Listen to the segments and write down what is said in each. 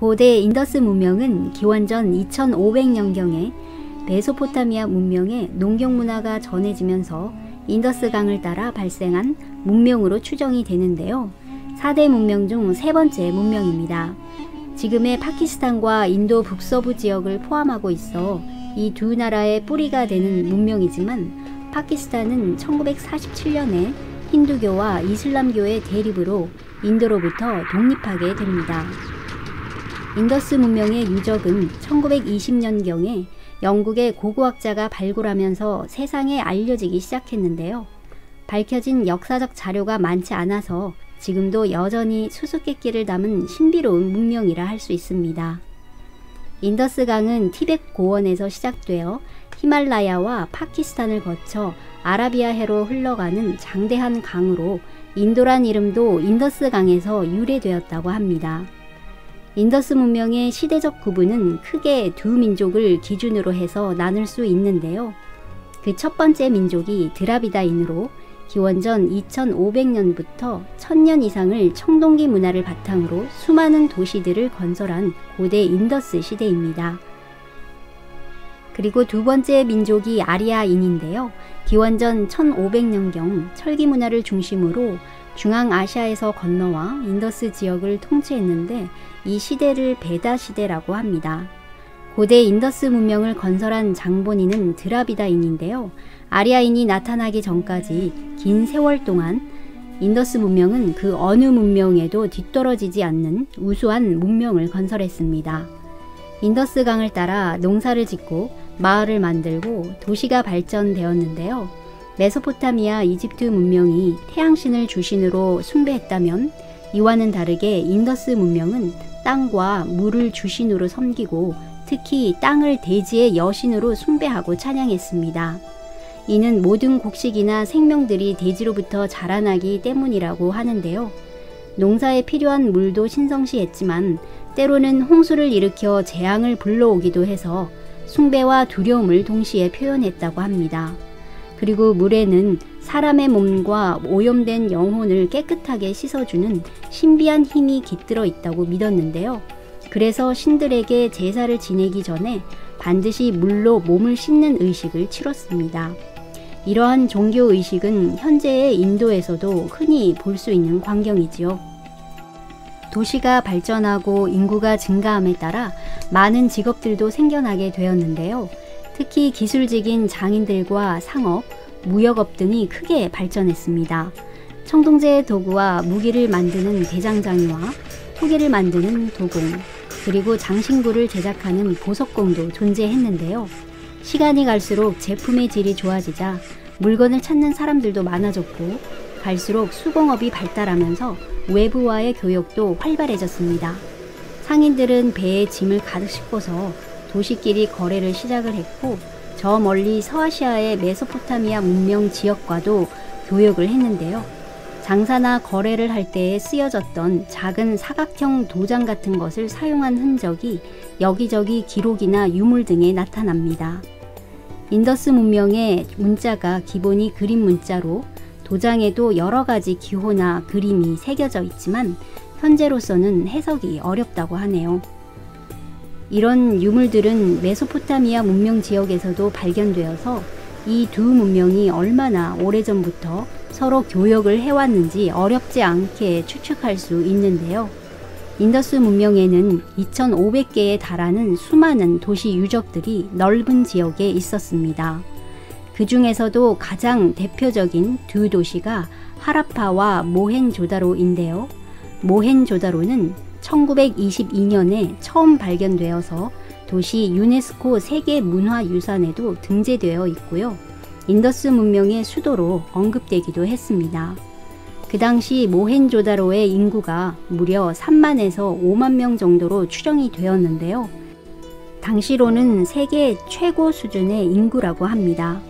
고대 인더스 문명은 기원전 2500년경에 메소포타미아 문명의 농경 문화가 전해지면서 인더스강을 따라 발생한 문명으로 추정이 되는데요. 4대 문명 중 세 번째 문명입니다. 지금의 파키스탄과 인도 북서부 지역을 포함하고 있어 이 두 나라의 뿌리가 되는 문명이지만 파키스탄은 1947년에 힌두교와 이슬람교의 대립으로 인도로부터 독립하게 됩니다. 인더스 문명의 유적은 1920년경에 영국의 고고학자가 발굴하면서 세상에 알려지기 시작했는데요. 밝혀진 역사적 자료가 많지 않아서 지금도 여전히 수수께끼를 담은 신비로운 문명이라 할 수 있습니다. 인더스강은 티벳 고원에서 시작되어 히말라야와 파키스탄을 거쳐 아라비아해로 흘러가는 장대한 강으로 인도란 이름도 인더스강에서 유래되었다고 합니다. 인더스 문명의 시대적 구분은 크게 두 민족을 기준으로 해서 나눌 수 있는데요. 그 첫 번째 민족이 드라비다인으로 기원전 2500년부터 1000년 이상을 청동기 문화를 바탕으로 수많은 도시들을 건설한 고대 인더스 시대입니다. 그리고 두 번째 민족이 아리아인인데요. 기원전 1500년경 철기 문화를 중심으로 중앙아시아에서 건너와 인더스 지역을 통치했는데 이 시대를 베다 시대라고 합니다. 고대 인더스 문명을 건설한 장본인은 드라비다인인데요. 아리아인이 나타나기 전까지 긴 세월 동안 인더스 문명은 그 어느 문명에도 뒤떨어지지 않는 우수한 문명을 건설했습니다. 인더스강을 따라 농사를 짓고 마을을 만들고 도시가 발전되었는데요. 메소포타미아 이집트 문명이 태양신을 주신으로 숭배했다면 이와는 다르게 인더스 문명은 땅과 물을 주신으로 섬기고 특히 땅을 대지의 여신으로 숭배하고 찬양했습니다. 이는 모든 곡식이나 생명들이 대지로부터 자라나기 때문이라고 하는데요. 농사에 필요한 물도 신성시했지만 때로는 홍수를 일으켜 재앙을 불러오기도 해서 숭배와 두려움을 동시에 표현했다고 합니다. 그리고 물에는 사람의 몸과 오염된 영혼을 깨끗하게 씻어주는 신비한 힘이 깃들어 있다고 믿었는데요. 그래서 신들에게 제사를 지내기 전에 반드시 물로 몸을 씻는 의식을 치렀습니다. 이러한 종교의식은 현재의 인도에서도 흔히 볼 수 있는 광경이지요. 도시가 발전하고 인구가 증가함에 따라 많은 직업들도 생겨나게 되었는데요. 특히 기술직인 장인들과 상업, 무역업 등이 크게 발전했습니다. 청동제 도구와 무기를 만드는 대장장이와 토기를 만드는 도공, 그리고 장신구를 제작하는 보석공도 존재했는데요. 시간이 갈수록 제품의 질이 좋아지자 물건을 찾는 사람들도 많아졌고 갈수록 수공업이 발달하면서 외부와의 교역도 활발해졌습니다. 상인들은 배에 짐을 가득 싣고서 도시끼리 거래를 시작을 했고 저 멀리 서아시아의 메소포타미아 문명 지역과도 교역을 했는데요. 장사나 거래를 할 때에 쓰여졌던 작은 사각형 도장 같은 것을 사용한 흔적이 여기저기 기록이나 유물 등에 나타납니다. 인더스 문명의 문자가 기본이 그림 문자로 도장에도 여러 가지 기호나 그림이 새겨져 있지만 현재로서는 해석이 어렵다고 하네요. 이런 유물들은 메소포타미아 문명 지역에서도 발견되어서 이 두 문명이 얼마나 오래전부터 서로 교역을 해왔는지 어렵지 않게 추측할 수 있는데요. 인더스 문명에는 2500개에 달하는 수많은 도시 유적들이 넓은 지역에 있었습니다. 그 중에서도 가장 대표적인 두 도시가 하라파와 모헨조다로인데요. 모헨조다로는 1922년에 처음 발견되어서 도시 유네스코 세계문화유산에도 등재되어 있고요. 인더스 문명의 수도로 언급되기도 했습니다. 그 당시 모헨조다로의 인구가 무려 3만에서 5만 명 정도로 추정이 되었는데요. 당시로는 세계 최고 수준의 인구라고 합니다.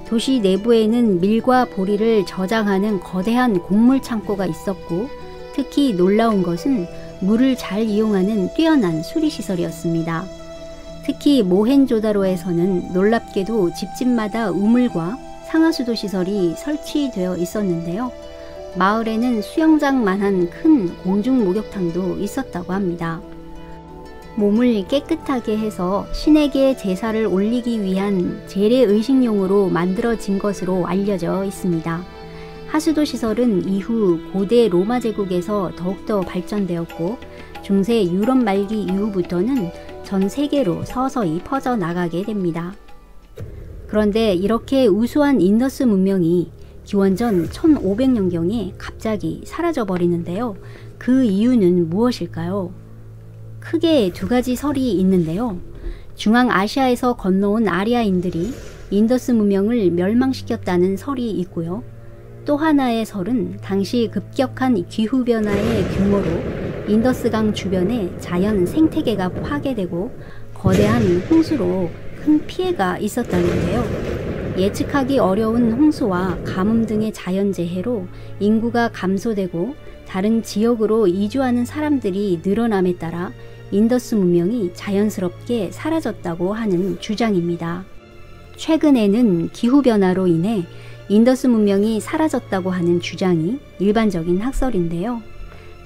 도시 내부에는 밀과 보리를 저장하는 거대한 곡물 창고가 있었고 특히 놀라운 것은 물을 잘 이용하는 뛰어난 수리시설이었습니다. 특히 모헨조다로에서는 놀랍게도 집집마다 우물과 상하수도 시설이 설치되어 있었는데요. 마을에는 수영장만한 큰 공중 목욕탕도 있었다고 합니다. 몸을 깨끗하게 해서 신에게 제사를 올리기 위한 재래 의식용으로 만들어진 것으로 알려져 있습니다. 하수도 시설은 이후 고대 로마 제국에서 더욱더 발전되었고 중세 유럽 말기 이후부터는 전 세계로 서서히 퍼져나가게 됩니다. 그런데 이렇게 우수한 인더스 문명이 기원전 1500년경에 갑자기 사라져버리는데요. 그 이유는 무엇일까요? 크게 두 가지 설이 있는데요. 중앙아시아에서 건너온 아리아인들이 인더스 문명을 멸망시켰다는 설이 있고요. 또 하나의 설은 당시 급격한 기후변화의 규모로 인더스강 주변의 자연 생태계가 파괴되고 거대한 홍수로 큰 피해가 있었다는데요. 예측하기 어려운 홍수와 가뭄 등의 자연재해로 인구가 감소되고 다른 지역으로 이주하는 사람들이 늘어남에 따라 인더스 문명이 자연스럽게 사라졌다고 하는 주장입니다. 최근에는 기후변화로 인해 인더스 문명이 사라졌다고 하는 주장이 일반적인 학설인데요.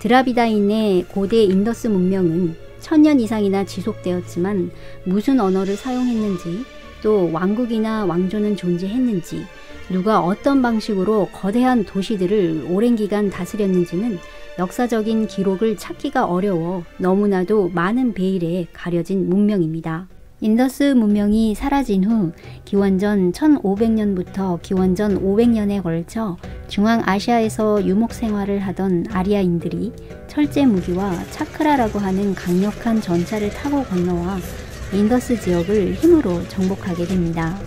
드라비다인의 고대 인더스 문명은 1000년 이상이나 지속되었지만 무슨 언어를 사용했는지, 또 왕국이나 왕조는 존재했는지, 누가 어떤 방식으로 거대한 도시들을 오랜 기간 다스렸는지는 역사적인 기록을 찾기가 어려워 너무나도 많은 베일에 가려진 문명입니다. 인더스 문명이 사라진 후 기원전 1500년부터 기원전 500년에 걸쳐 중앙아시아에서 유목 생활을 하던 아리아인들이 철제 무기와 차크라라고 하는 강력한 전차를 타고 건너와 인더스 지역을 힘으로 정복하게 됩니다.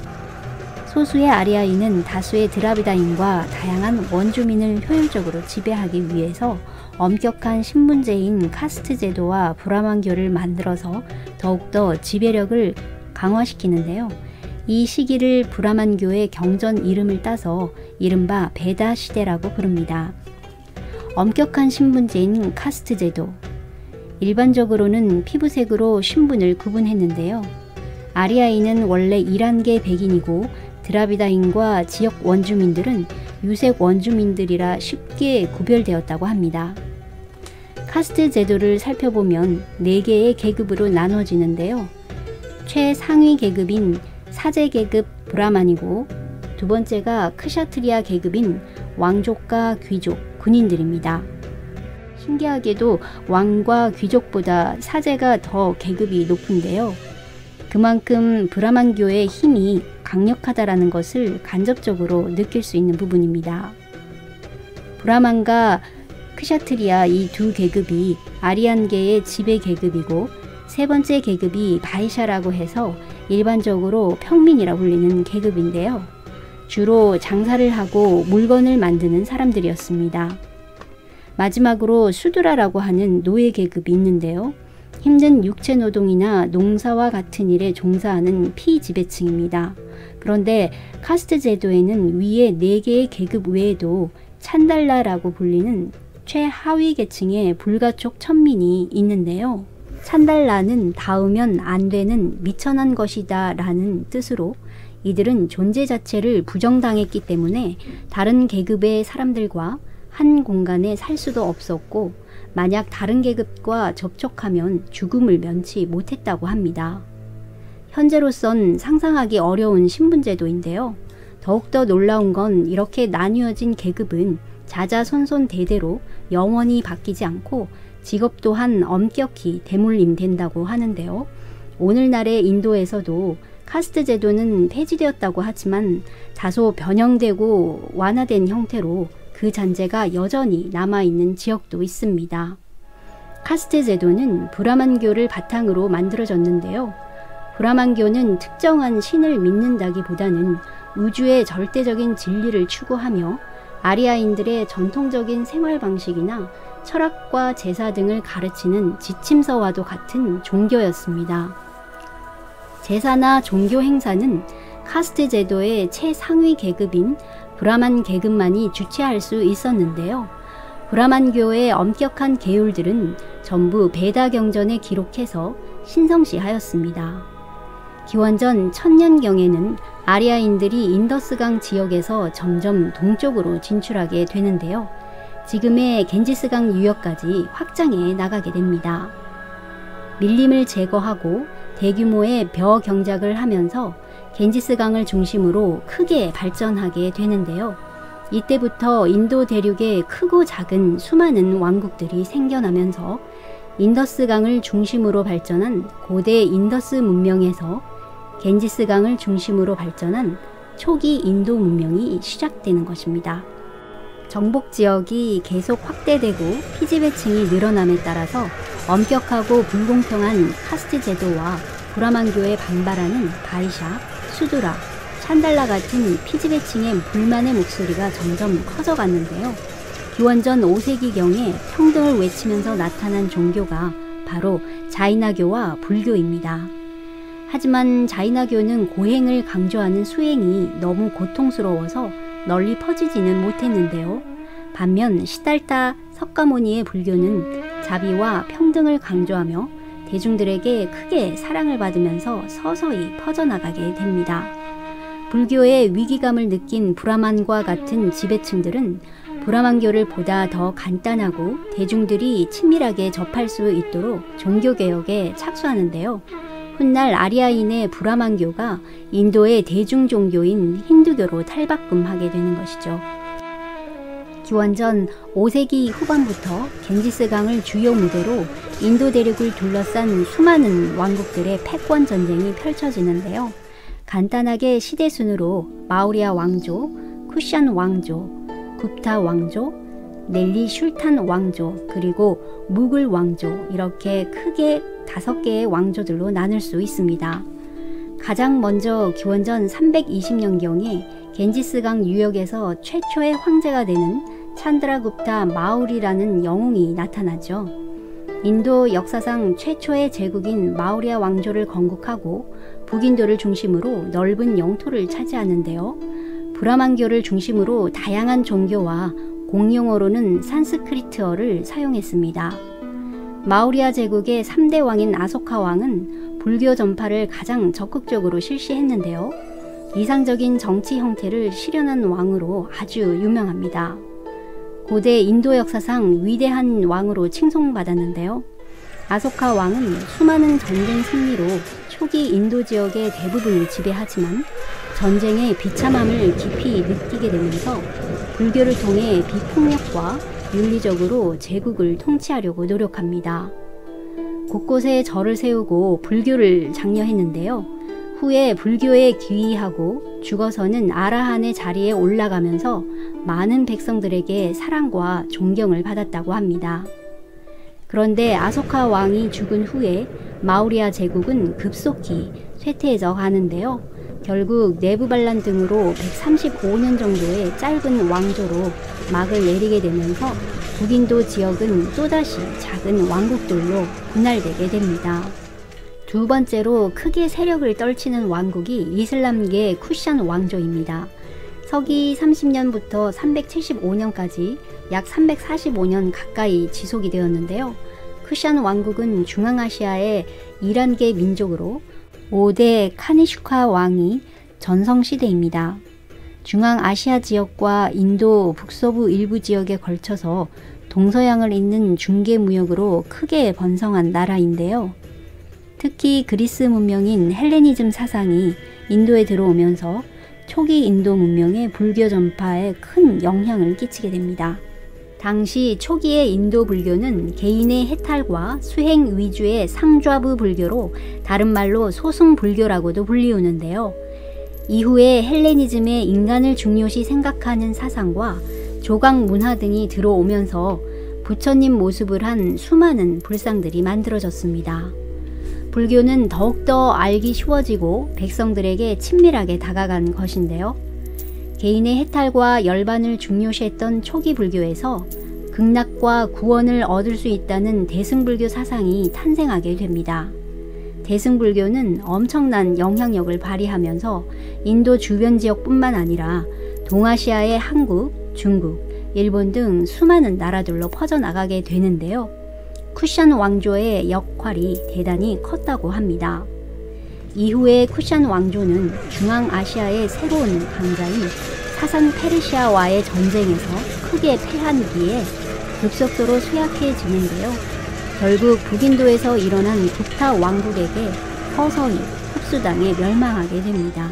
소수의 아리아인은 다수의 드라비다인과 다양한 원주민을 효율적으로 지배하기 위해서 엄격한 신분제인 카스트 제도와 브라만교를 만들어서 더욱더 지배력을 강화시키는데요. 이 시기를 브라만교의 경전 이름을 따서 이른바 베다 시대라고 부릅니다. 엄격한 신분제인 카스트 제도. 일반적으로는 피부색으로 신분을 구분했는데요. 아리아인은 원래 11개 백인이고 드라비다인과 지역 원주민들은 유색 원주민들이라 쉽게 구별되었다고 합니다. 카스트 제도를 살펴보면 4개의 계급으로 나눠지는데요. 최상위 계급인 사제 계급 브라만이고 두 번째가 크샤트리아 계급인 왕족과 귀족, 군인들입니다. 신기하게도 왕과 귀족보다 사제가 더 계급이 높은데요. 그만큼 브라만교의 힘이 강력하다라는 것을 간접적으로 느낄 수 있는 부분입니다. 브라만과 크샤트리아 이 두 계급이 아리안계의 지배 계급이고 세 번째 계급이 바이샤라고 해서 일반적으로 평민이라 불리는 계급인데요. 주로 장사를 하고 물건을 만드는 사람들이었습니다. 마지막으로 수드라라고 하는 노예 계급이 있는데요. 힘든 육체 노동이나 농사와 같은 일에 종사하는 피지배층입니다. 그런데 카스트 제도에는 위에 4개의 계급 외에도 찬달라라고 불리는 최하위 계층의 불가촉 천민이 있는데요. 찬달라는 닿으면 안 되는 미천한 것이다 라는 뜻으로 이들은 존재 자체를 부정당했기 때문에 다른 계급의 사람들과 한 공간에 살 수도 없었고 만약 다른 계급과 접촉하면 죽음을 면치 못했다고 합니다. 현재로선 상상하기 어려운 신분제도인데요. 더욱더 놀라운 건 이렇게 나뉘어진 계급은 자자손손 대대로 영원히 바뀌지 않고 직업 또한 엄격히 대물림된다고 하는데요. 오늘날의 인도에서도 카스트 제도는 폐지되었다고 하지만 다소 변형되고 완화된 형태로 그 잔재가 여전히 남아있는 지역도 있습니다. 카스트 제도는 브라만교를 바탕으로 만들어졌는데요. 브라만교는 특정한 신을 믿는다기보다는 우주의 절대적인 진리를 추구하며 아리아인들의 전통적인 생활 방식이나 철학과 제사 등을 가르치는 지침서와도 같은 종교였습니다. 제사나 종교 행사는 카스트 제도의 최상위 계급인 브라만 계급만이 주최할 수 있었는데요. 브라만교의 엄격한 계율들은 전부 베다 경전에 기록해서 신성시하였습니다. 기원전 1000년경에는 아리아인들이 인더스강 지역에서 점점 동쪽으로 진출하게 되는데요. 지금의 겐지스강 유역까지 확장해 나가게 됩니다. 밀림을 제거하고 대규모의 벼 경작을 하면서 겐지스강을 중심으로 크게 발전하게 되는데요. 이때부터 인도 대륙에 크고 작은 수많은 왕국들이 생겨나면서 인더스강을 중심으로 발전한 고대 인더스 문명에서 겐지스강을 중심으로 발전한 초기 인도 문명이 시작되는 것입니다. 정복 지역이 계속 확대되고 피지배층이 늘어남에 따라서 엄격하고 불공평한 카스트 제도와 브라만교에 반발하는 바이샤, 수두라, 찬달라 같은 피지배층의 불만의 목소리가 점점 커져갔는데요. 기원전 5세기경에 평등을 외치면서 나타난 종교가 바로 자이나교와 불교입니다. 하지만 자이나교는 고행을 강조하는 수행이 너무 고통스러워서 널리 퍼지지는 못했는데요. 반면 시달타 석가모니의 불교는 자비와 평등을 강조하며 대중들에게 크게 사랑을 받으면서 서서히 퍼져나가게 됩니다. 불교의 위기감을 느낀 브라만과 같은 지배층들은 브라만교를 보다 더 간단하고 대중들이 친밀하게 접할 수 있도록 종교개혁에 착수하는데요. 훗날 아리아인의 브라만교가 인도의 대중종교인 힌두교로 탈바꿈하게 되는 것이죠. 기원전 5세기 후반부터 겐지스강을 주요 무대로 인도 대륙을 둘러싼 수많은 왕국들의 패권 전쟁이 펼쳐지는데요. 간단하게 시대순으로 마우리아 왕조, 쿠샨 왕조, 굽타 왕조, 넬리 슐탄 왕조, 그리고 무글 왕조, 이렇게 크게 5개의 왕조들로 나눌 수 있습니다. 가장 먼저 기원전 320년경에 겐지스강 유역에서 최초의 황제가 되는 찬드라굽타 마우리라는 영웅이 나타나죠. 인도 역사상 최초의 제국인 마우리아 왕조를 건국하고 북인도를 중심으로 넓은 영토를 차지하는데요. 브라만교를 중심으로 다양한 종교와 공용어로는 산스크리트어를 사용했습니다. 마우리아 제국의 3대 왕인 아소카 왕은 불교 전파를 가장 적극적으로 실시했는데요. 이상적인 정치 형태를 실현한 왕으로 아주 유명합니다. 고대 인도 역사상 위대한 왕으로 칭송받았는데요. 아소카 왕은 수많은 전쟁 승리로 초기 인도 지역의 대부분을 지배하지만 전쟁의 비참함을 깊이 느끼게 되면서 불교를 통해 비폭력과 윤리적으로 제국을 통치하려고 노력합니다. 곳곳에 절을 세우고 불교를 장려했는데요. 후에 불교에 귀의하고 죽어서는 아라한의 자리에 올라가면서 많은 백성들에게 사랑과 존경을 받았다고 합니다. 그런데 아소카 왕이 죽은 후에 마우리아 제국은 급속히 쇠퇴해져 가는데요. 결국 네부발란 등으로 135년 정도의 짧은 왕조로 막을 내리게 되면서 북인도 지역은 또다시 작은 왕국들로 분할되게 됩니다. 두 번째로 크게 세력을 떨치는 왕국이 이슬람계 쿠샨 왕조입니다. 서기 30년부터 375년까지 약 345년 가까이 지속이 되었는데요. 쿠샨 왕국은 중앙아시아의 이란계 민족으로 5대 카니슈카 왕이 전성시대입니다. 중앙아시아 지역과 인도 북서부 일부 지역에 걸쳐서 동서양을 잇는 중개무역으로 크게 번성한 나라인데요. 특히 그리스 문명인 헬레니즘 사상이 인도에 들어오면서 초기 인도 문명의 불교 전파에 큰 영향을 끼치게 됩니다. 당시 초기의 인도 불교는 개인의 해탈과 수행 위주의 상좌부 불교로 다른 말로 소승 불교라고도 불리우는데요. 이후에 헬레니즘의 인간을 중요시 생각하는 사상과 조각 문화 등이 들어오면서 부처님 모습을 한 수많은 불상들이 만들어졌습니다. 불교는 더욱더 알기 쉬워지고 백성들에게 친밀하게 다가간 것인데요. 개인의 해탈과 열반을 중요시했던 초기 불교에서 극락과 구원을 얻을 수 있다는 대승불교 사상이 탄생하게 됩니다. 대승불교는 엄청난 영향력을 발휘하면서 인도 주변 지역뿐만 아니라 동아시아의 한국, 중국, 일본 등 수많은 나라들로 퍼져나가게 되는데요. 쿠샨 왕조의 역할이 대단히 컸다고 합니다. 이후에 쿠샨 왕조는 중앙아시아의 새로운 강자인 사산 페르시아와의 전쟁에서 크게 패한 뒤에 급속도로 쇠약해지는데요. 결국 북인도에서 일어난 굽타 왕국에게 서서히 흡수당해 멸망하게 됩니다.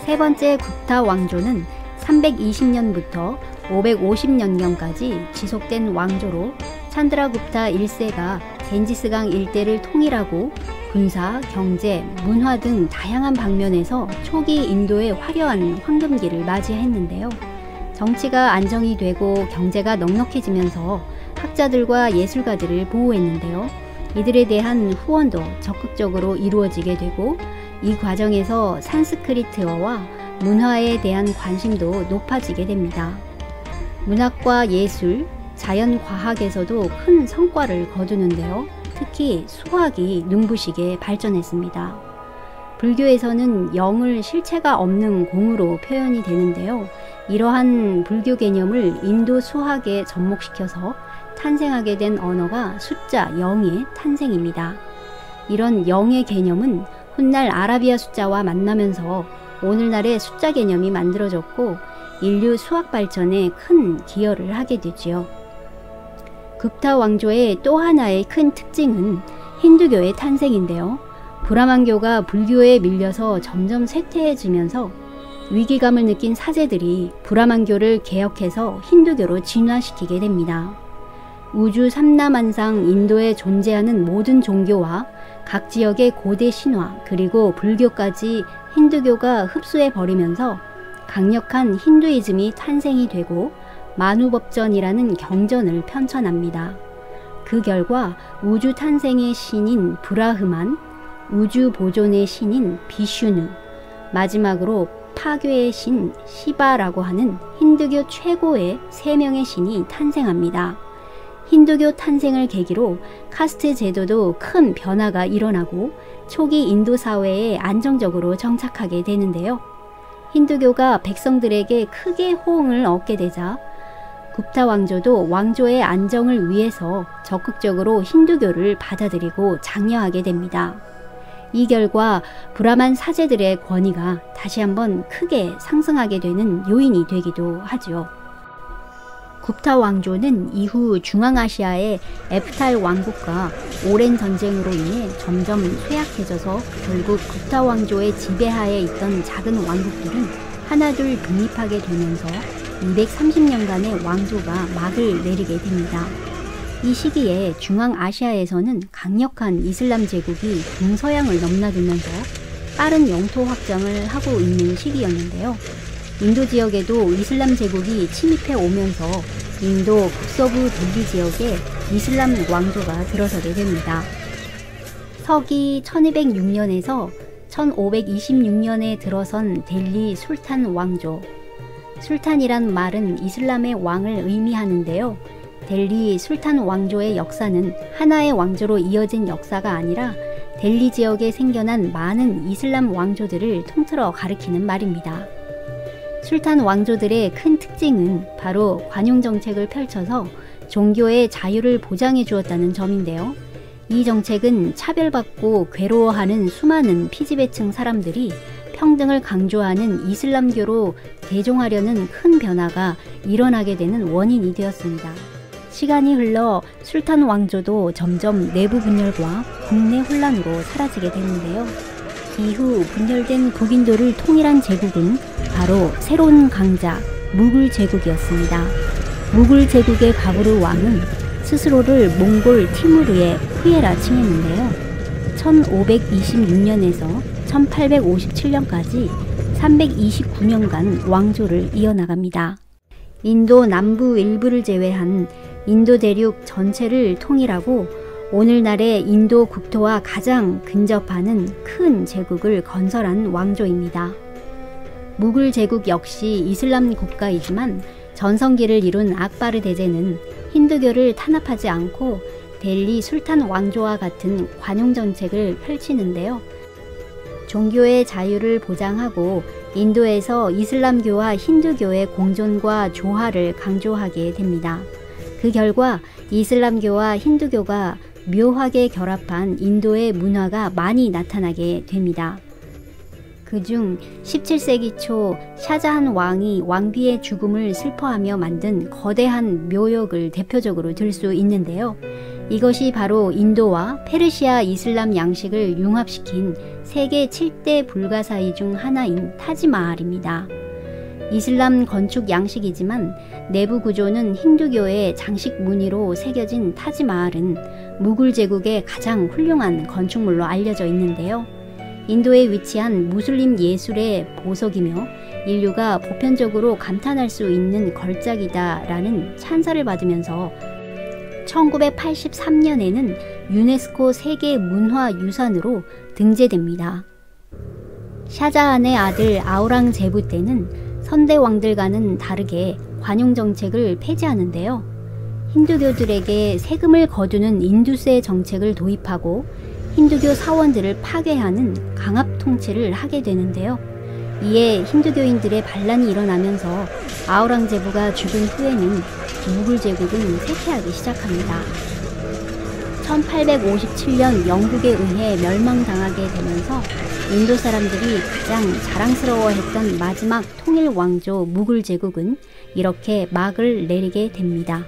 세 번째 굽타 왕조는 320년부터 550년경까지 지속된 왕조로 찬드라굽타 1세가 겐지스강 일대를 통일하고 군사, 경제, 문화 등 다양한 방면에서 초기 인도의 화려한 황금기를 맞이했는데요. 정치가 안정이 되고 경제가 넉넉해지면서 학자들과 예술가들을 보호했는데요. 이들에 대한 후원도 적극적으로 이루어지게 되고 이 과정에서 산스크리트어와 문화에 대한 관심도 높아지게 됩니다. 문학과 예술, 자연과학에서도 큰 성과를 거두는데요. 특히 수학이 눈부시게 발전했습니다. 불교에서는 영을 실체가 없는 공으로 표현이 되는데요. 이러한 불교 개념을 인도 수학에 접목시켜서 탄생하게 된 언어가 숫자 0의 탄생입니다. 이런 0의 개념은 훗날 아라비아 숫자와 만나면서 오늘날의 숫자 개념이 만들어졌고 인류 수학 발전에 큰 기여를 하게 되지요. 굽타 왕조의 또 하나의 큰 특징은 힌두교의 탄생인데요. 브라만교가 불교에 밀려서 점점 쇠퇴해지면서 위기감을 느낀 사제들이 브라만교를 개혁해서 힌두교로 진화시키게 됩니다. 우주 삼라만상 인도에 존재하는 모든 종교와 각 지역의 고대 신화 그리고 불교까지 힌두교가 흡수해버리면서 강력한 힌두이즘이 탄생이 되고 만우법전이라는 경전을 편찬합니다. 그 결과 우주 탄생의 신인 브라흐만, 우주 보존의 신인 비슈누, 마지막으로 파괴의 신 시바라고 하는 힌두교 최고의 3명의 신이 탄생합니다. 힌두교 탄생을 계기로 카스트 제도도 큰 변화가 일어나고 초기 인도 사회에 안정적으로 정착하게 되는데요. 힌두교가 백성들에게 크게 호응을 얻게 되자 굽타 왕조도 왕조의 안정을 위해서 적극적으로 힌두교를 받아들이고 장려하게 됩니다. 이 결과 브라만 사제들의 권위가 다시 한번 크게 상승하게 되는 요인이 되기도 하죠. 굽타 왕조는 이후 중앙아시아의 에프탈 왕국과 오랜 전쟁으로 인해 점점 쇠약해져서 결국 굽타 왕조의 지배하에 있던 작은 왕국들은 하나둘 독립하게 되면서 230년간의 왕조가 막을 내리게 됩니다. 이 시기에 중앙아시아에서는 강력한 이슬람 제국이 동서양을 넘나들면서 빠른 영토 확장을 하고 있는 시기였는데요. 인도 지역에도 이슬람 제국이 침입해 오면서 인도 북서부 델리 지역에 이슬람 왕조가 들어서게 됩니다. 서기 1206년에서 1526년에 들어선 델리 술탄 왕조. 술탄이란 말은 이슬람의 왕을 의미하는데요. 델리 술탄 왕조의 역사는 하나의 왕조로 이어진 역사가 아니라 델리 지역에 생겨난 많은 이슬람 왕조들을 통틀어 가리키는 말입니다. 술탄 왕조들의 큰 특징은 바로 관용 정책을 펼쳐서 종교의 자유를 보장해 주었다는 점인데요. 이 정책은 차별받고 괴로워하는 수많은 피지배층 사람들이 평등을 강조하는 이슬람교로 대종하려는 큰 변화가 일어나게 되는 원인이 되었습니다. 시간이 흘러 술탄 왕조도 점점 내부 분열과 국내 혼란으로 사라지게 되는데요. 이후 분열된 북인도를 통일한 제국은 바로 새로운 강자 무굴 제국이었습니다. 무굴 제국의 가부르 왕은 스스로를 몽골 티무르의 후예라 칭했는데요. 1526년에서 1857년까지 329년간 왕조를 이어나갑니다. 인도 남부 일부를 제외한 인도 대륙 전체를 통일하고 오늘날의 인도 국토와 가장 근접하는 큰 제국을 건설한 왕조입니다. 무굴 제국 역시 이슬람 국가이지만 전성기를 이룬 악바르 대제는 힌두교를 탄압하지 않고 델리 술탄 왕조와 같은 관용 정책을 펼치는데요. 종교의 자유를 보장하고 인도에서 이슬람교와 힌두교의 공존과 조화를 강조하게 됩니다. 그 결과 이슬람교와 힌두교가 묘하게 결합한 인도의 문화가 많이 나타나게 됩니다. 그중 17세기 초 샤자한 왕이 왕비의 죽음을 슬퍼하며 만든 거대한 묘역을 대표적으로 들 수 있는데요. 이것이 바로 인도와 페르시아 이슬람 양식을 융합시킨 세계 7대 불가사의 중 하나인 타지마할입니다. 이슬람 건축 양식이지만 내부 구조는 힌두교의 장식 무늬로 새겨진 타지마할은 무굴 제국의 가장 훌륭한 건축물로 알려져 있는데요. 인도에 위치한 무슬림 예술의 보석이며 인류가 보편적으로 감탄할 수 있는 걸작이다라는 찬사를 받으면서 1983년에는 유네스코 세계 문화유산으로 등재됩니다. 샤자한의 아들 아우랑제부 때는 선대 왕들과는 다르게 관용 정책을 폐지하는데요. 힌두교들에게 세금을 거두는 인두세 정책을 도입하고 힌두교 사원들을 파괴하는 강압 통치를 하게 되는데요. 이에 힌두교인들의 반란이 일어나면서 아우랑제부가 죽은 후에는 무굴 제국은 쇠퇴하기 시작합니다. 1857년 영국에 의해 멸망당하게 되면서 인도 사람들이 가장 자랑스러워했던 마지막 통일 왕조 무굴 제국은 이렇게 막을 내리게 됩니다.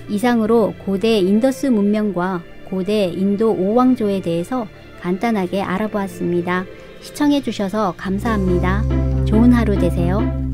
이상으로 고대 인더스 문명과 고대 인도 오왕조에 대해서 간단하게 알아보았습니다. 시청해 주셔서 감사합니다. 좋은 하루 되세요.